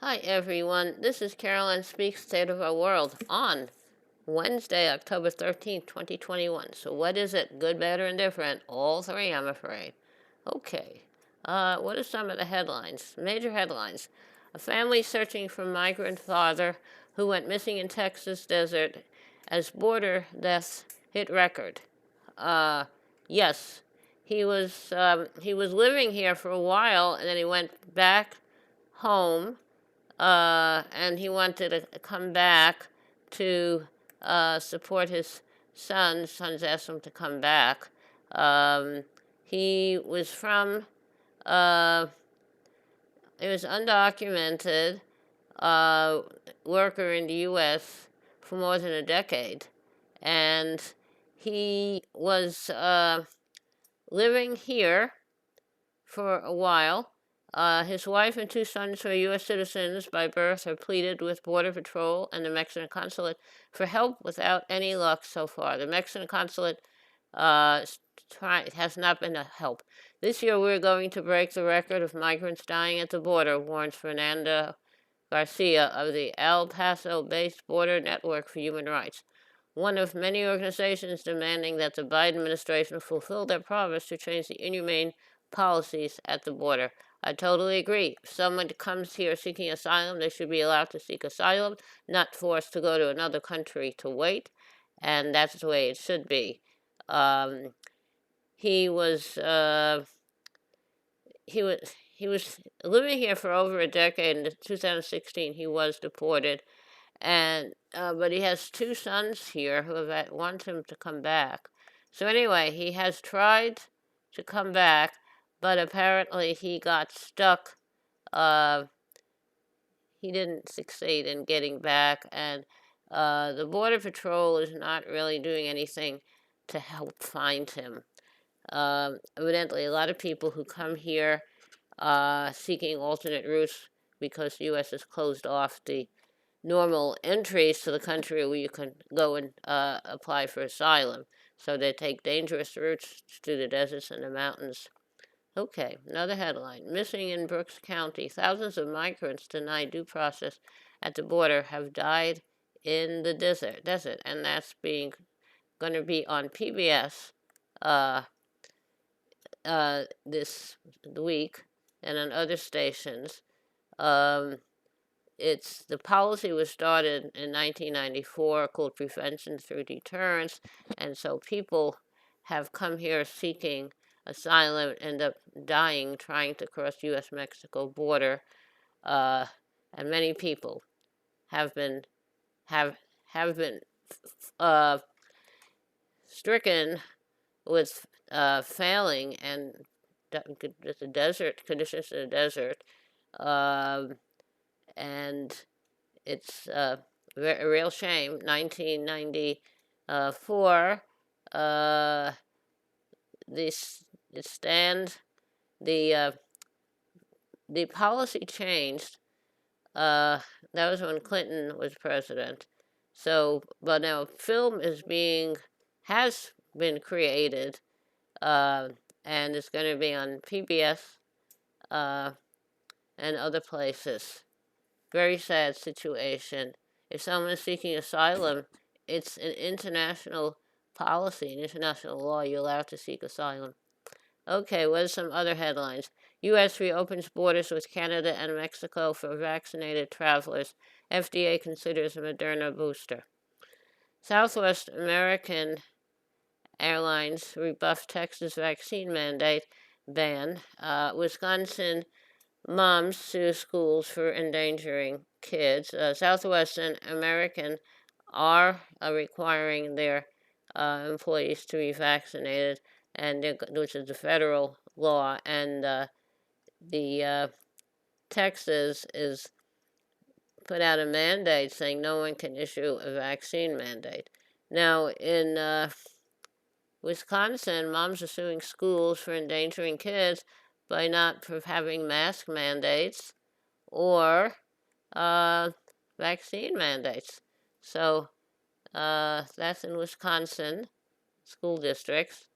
Hi everyone, this is Caroline Speaks State of Our World on Wednesday, October 13th, 2021. So what is it? Good, bad, or indifferent? All three, I'm afraid. Okay, what are some of the headlines? Major headlines. A family searching for migrant father who went missing in Texas desert as border deaths hit record. Yes, he was living here for a while and then he went back home, and he wanted to come back to support his son. Sons asked him to come back. He was from, uh, he was undocumented uh, worker in the U.S. for more than a decade, and he was living here for a while. His wife and two sons, who are U.S. citizens by birth, have pleaded with Border Patrol and the Mexican consulate for help without any luck so far. The Mexican consulate has not been a help. This year, we're going to break the record of migrants dying at the border, warns Fernanda Garcia of the El Paso-based Border Network for Human Rights, one of many organizations demanding that the Biden administration fulfill their promise to change the inhumane policies at the border. I totally agree. If someone comes here seeking asylum, they should be allowed to seek asylum, not forced to go to another country to wait, and that's the way it should be. He was he was he was living here for over a decade. In 2016, he was deported, and but he has two sons here who have want him to come back. So anyway, he has tried to come back, but apparently he got stuck. Uh, he didn't succeed in getting back, and the Border Patrol is not really doing anything to help find him. Evidently, a lot of people who come here seeking alternate routes because the U.S. has closed off the normal entries to the country where you can go and apply for asylum. So they take dangerous routes through the deserts and the mountains. Okay, another headline. Missing in Brooks County. Thousands of migrants denied due process at the border have died in the desert, and that's going to be on PBS uh, this week and on other stations. The policy was started in 1994 called Prevention Through Deterrence, and so people have come here seeking asylum, end up dying trying to cross U.S.-Mexico border, and many people have been have been stricken with failing and the desert conditions in the desert, and it's a real shame. 1994, this stand the policy changed. That was when Clinton was president. So, but now film has been created, and it's going to be on PBS and other places. Very sad situation. If someone is seeking asylum, it's an international policy, an international law. You're allowed to seek asylum. Okay, what are some other headlines? U.S. reopens borders with Canada and Mexico for vaccinated travelers. FDA considers Moderna booster. Southwest American Airlines rebuffed Texas vaccine mandate ban. Wisconsin moms sue schools for endangering kids. Southwestern American are requiring their employees to be vaccinated, and which is a federal law, and the Texas is put out a mandate saying no one can issue a vaccine mandate. Now, in Wisconsin, moms are suing schools for endangering kids by not having mask mandates or vaccine mandates. So that's in Wisconsin school districts.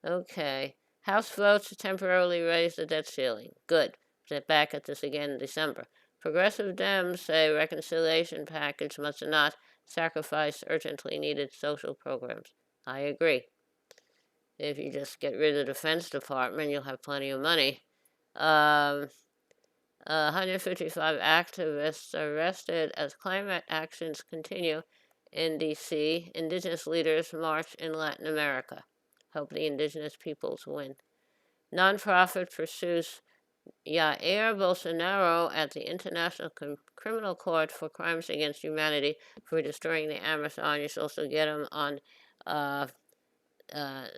Okay. House votes to temporarily raise the debt ceiling. Good. Get back at this again in December. Progressive Dems say reconciliation package must not sacrifice urgently needed social programs. I agree. If you just get rid of the Defense Department, you'll have plenty of money. 155 activists arrested as climate actions continue in D.C. Indigenous leaders march in Latin America. Hope the indigenous peoples win. Nonprofit pursues Jair Bolsonaro at the International Criminal Court for crimes against humanity for destroying the Amazon. You should also get him on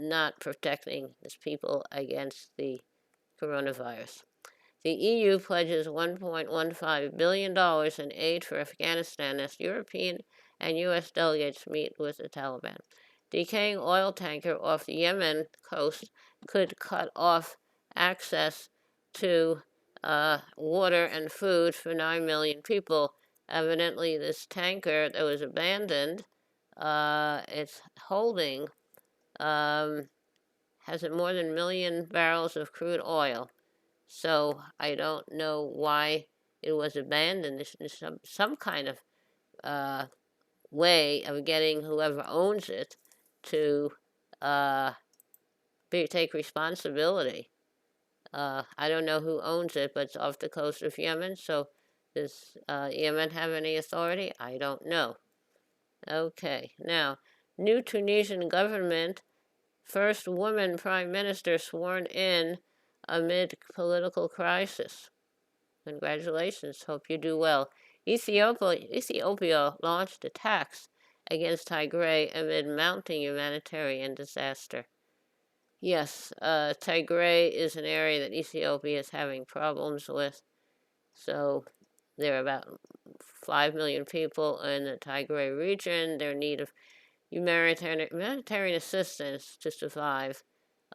not protecting his people against the coronavirus. The EU pledges $1.15 billion in aid for Afghanistan as European and U.S. delegates meet with the Taliban. Decaying oil tanker off the Yemen coast could cut off access to water and food for 9 million people. Evidently, this tanker that was abandoned, it's holding, has more than 1 million barrels of crude oil. So I don't know why it was abandoned. There's some kind of way of getting whoever owns it to take responsibility. I don't know who owns it, but it's off the coast of Yemen. So does Yemen have any authority? I don't know. Okay, now, new Tunisian government, first woman prime minister sworn in amid political crisis. Congratulations, hope you do well. Ethiopia launched attacks against Tigray amid mounting humanitarian disaster. Yes, Tigray is an area that Ethiopia is having problems with. So there are about 5 million people in the Tigray region. They're in need of humanitarian assistance to survive.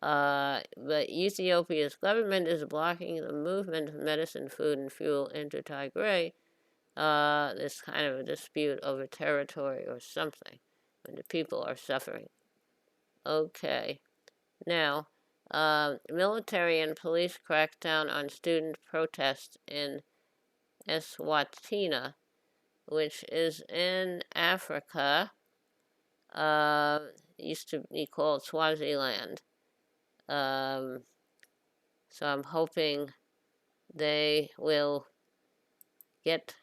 But Ethiopia's government is blocking the movement of medicine, food, and fuel into Tigray. There's kind of a dispute over territory or something, and the people are suffering. Okay. Now, military and police crackdown on student protests in Eswatini, which is in Africa. Used to be called Swaziland. So I'm hoping they will get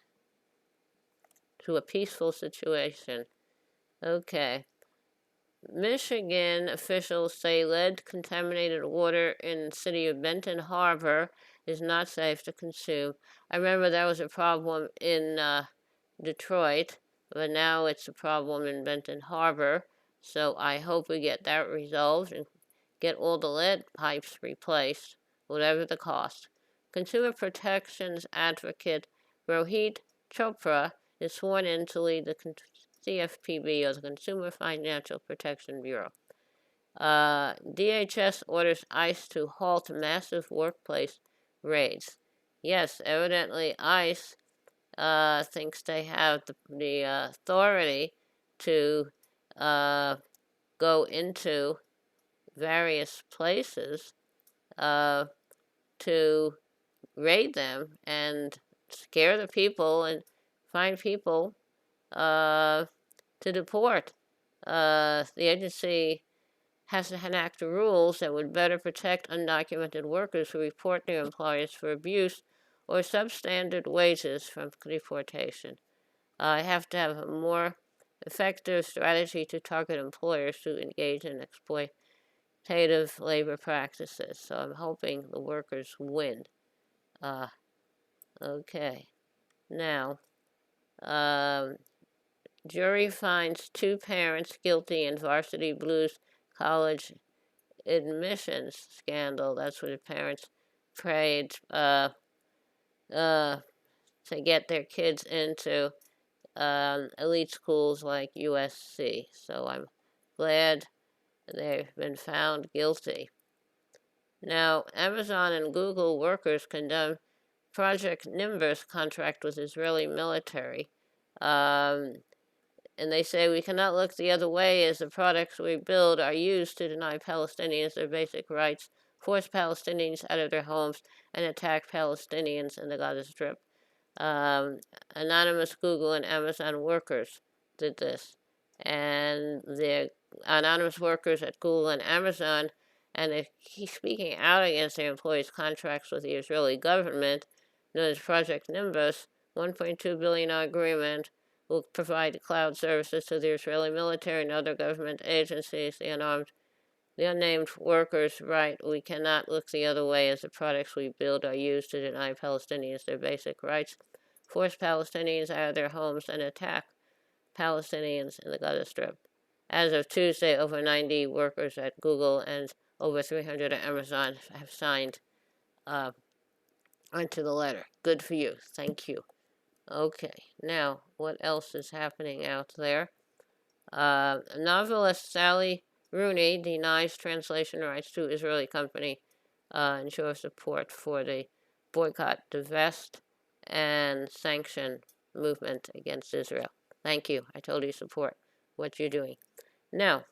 to a peaceful situation. Okay. Michigan officials say lead contaminated water in the city of Benton Harbor is not safe to consume. I remember that was a problem in Detroit, but now it's a problem in Benton Harbor. So I hope we get that resolved and get all the lead pipes replaced, whatever the cost. Consumer protections advocate Rohit Chopra is sworn in to lead the CFPB, or the Consumer Financial Protection Bureau. DHS orders ICE to halt massive workplace raids. Yes, evidently ICE thinks they have the authority to go into various places to raid them and scare the people and find people to deport. The agency has to enact rules that would better protect undocumented workers who report their employers for abuse or substandard wages from deportation. I have to have a more effective strategy to target employers who engage in exploitative labor practices. So I'm hoping the workers win. Okay. Now, jury finds 2 parents guilty in Varsity Blues college admissions scandal. That's what the parents prayed to get their kids into elite schools like USC. So I'm glad they've been found guilty. Now, Amazon and Google workers condemn Project Nimbus contract with Israeli military. And they say we cannot look the other way as the products we build are used to deny Palestinians their basic rights, force Palestinians out of their homes, and attack Palestinians in the Gaza Strip. Um, Anonymous Google and Amazon workers did this. And the anonymous workers at Google and Amazon, and they're speaking out against their employees' contracts with the Israeli government, known as Project Nimbus, $1.2 billion agreement will provide cloud services to the Israeli military and other government agencies. The unnamed workers write, "We cannot look the other way as the products we build are used to deny Palestinians their basic rights, force Palestinians out of their homes, and attack Palestinians in the Gaza Strip." As of Tuesday, over 90 workers at Google and over 300 at Amazon have signed onto the letter. Good for you. Thank you. Okay, now, what else is happening out there? Novelist Sally Rooney denies translation rights to Israeli company, ensures support for the boycott, divest, and sanction movement against Israel. Thank you. I totally support what you're doing. Now,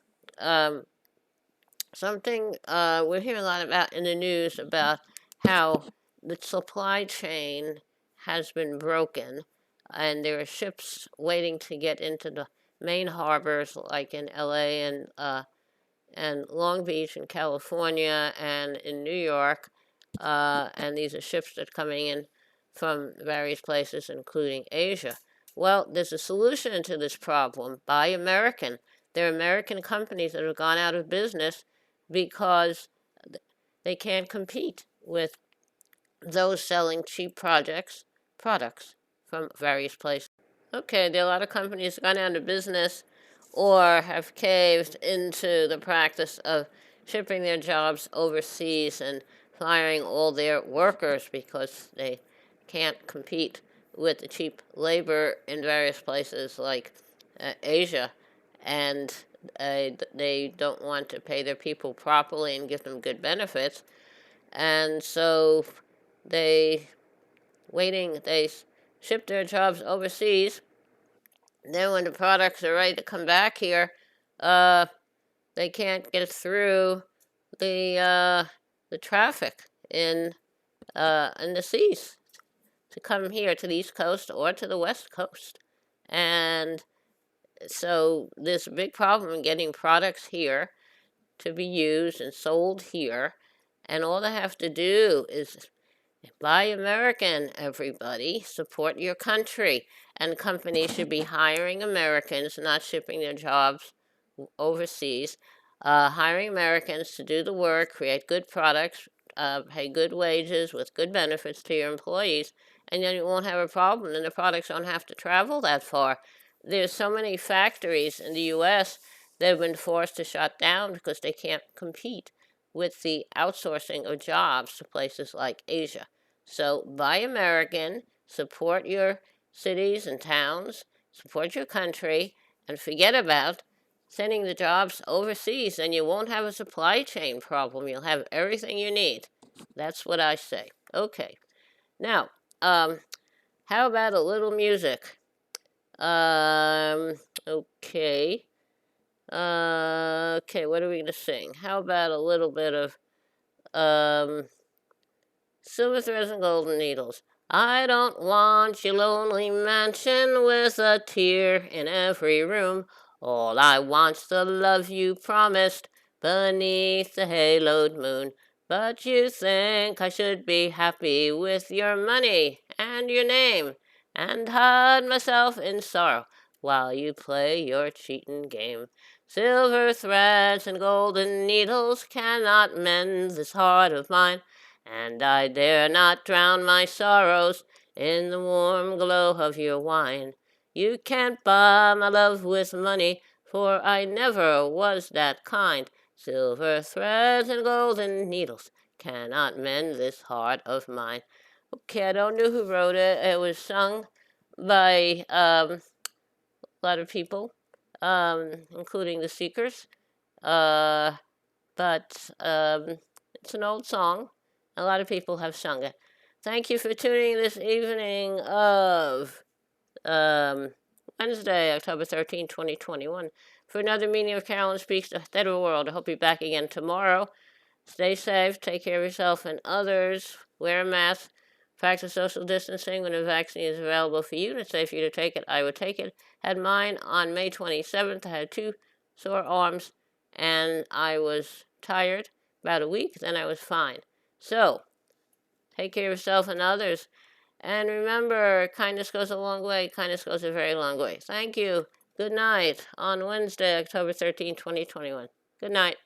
something we're hearing a lot about in the news about how the supply chain has been broken, and there are ships waiting to get into the main harbors, like in LA and Long Beach in California and in New York, and these are ships that are coming in from various places, including Asia. Well, there's a solution to this problem. Buy American. There are American companies that have gone out of business because they can't compete with those selling cheap products from various places. Okay, there are a lot of companies gone out of business or have caved into the practice of shipping their jobs overseas and firing all their workers because they can't compete with the cheap labor in various places like Asia, and they don't want to pay their people properly and give them good benefits, and so they they ship their jobs overseas. Then when the products are ready to come back here, uh, they can't get through the traffic in the seas to come here to the East Coast or to the West Coast. And so there's a big problem in getting products here to be used and sold here. And all they have to do is buy American, everybody. Support your country. And companies should be hiring Americans, not shipping their jobs overseas. Hiring Americans to do the work, create good products, pay good wages with good benefits to your employees, and then you won't have a problem, and the products don't have to travel that far. There's so many factories in the U.S. that have been forced to shut down because they can't compete with the outsourcing of jobs to places like Asia. So buy American, support your cities and towns, support your country, and forget about sending the jobs overseas, and you won't have a supply chain problem. You'll have everything you need. That's what I say. Okay. Now, how about a little music? Okay. Okay, what are we going to sing? How about a little bit of Silver Threads and Golden Needles? I don't want your lonely mansion with a tear in every room. All I want's the love you promised beneath the haloed moon. But you think I should be happy with your money and your name and hide myself in sorrow while you play your cheatin' game. Silver threads and golden needles cannot mend this heart of mine, and I dare not drown my sorrows in the warm glow of your wine. You can't buy my love with money, for I never was that kind. Silver threads and golden needles cannot mend this heart of mine. Okay, I don't know who wrote it. It was sung by a lot of people, including the Seekers. But it's an old song. A lot of people have sung it. Thank you for tuning this evening of Wednesday, October 13, 2021, for another meeting of Carolyn Speaks the Federal World. I hope you're back again tomorrow. Stay safe, take care of yourself and others, wear a mask, Practice social distancing when a vaccine is available for you and it's safe for you to take it. I would take it. Had mine on May 27th. I had 2 sore arms and I was tired about a week. Then I was fine. So, take care of yourself and others. And remember, kindness goes a long way. Kindness goes a very long way. Thank you. Good night on Wednesday, October 13, 2021. Good night.